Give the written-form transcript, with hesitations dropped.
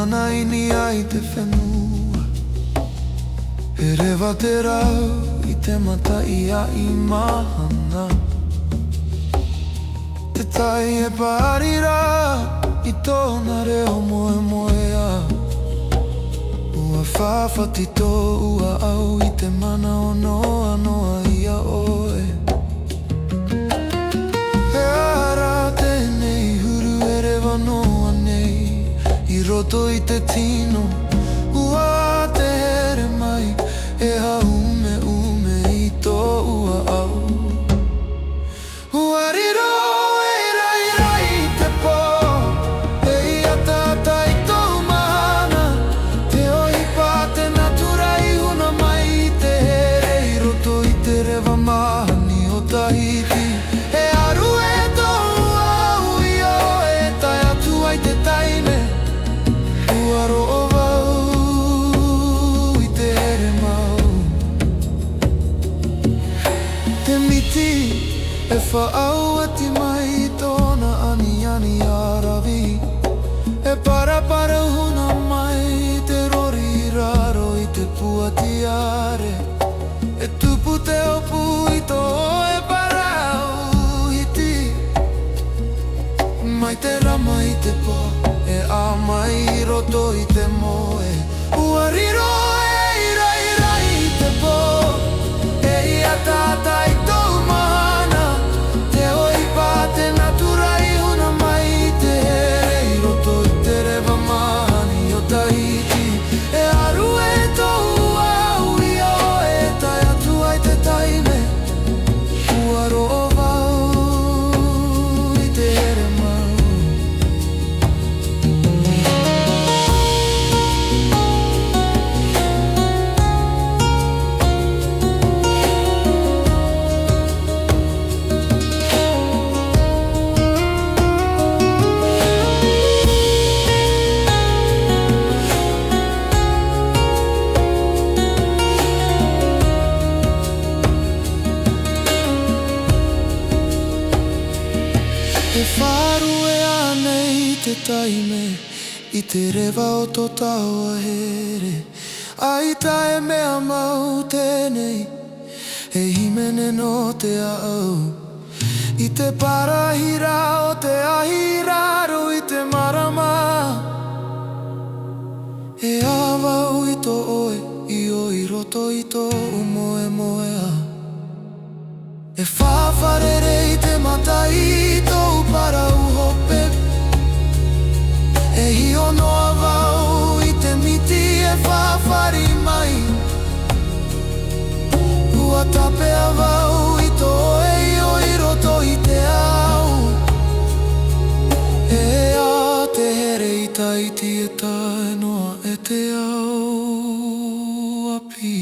manaini ai te whenua. He rewa te rau i te mata ia i mahana. Te tai e pāri rā i tōna reo moe moe a. Ua whawhati tō ua au i te mana o noa noa ia oe. He ara tēnei huru e rewa noa nei i roto i te tino. Ua te here mai e ha ume ume i tō ua au. Ua riro e rai rai te pō e ia tata i tō mana. Te ohi pātena turai huna mai i te here i roto i te rewa mahani o Tahiti. E aru e tō ua au i o e tai atu ai te taine. Ua ro'o wau i te here mau. Te miti e whaau ati mai i tōna ani ani arawi. E para para huna mai i te rori raro i te puati are. E tupu te opu i tō e parau hiti. Mai te rama i te pō e a mai i roto i te moe. Ua riro e rai rai i te pō e ia tata i tō mana. Te oi pātena turai huna mai i te here i roto i te rewa mahani o Tahiti. E aru e tō ua au i o e tai atu ai te taine. Ua ro'o wau i te here mau. E wharu e anei te taime i te rewa o tō taua here. Ai tae mea mau tēnei he himene no te au. I te parahira o te ahiraro i te marama. E awau i tō oe i o i roto i tō moe moe a. E whawharere i te mata i tō parau hope. E hio noa wau i te miti e whawhari mai. Ua tapea wau i tō e i o i roto i te au. E a te here i Tahiti e tae noa e te au api.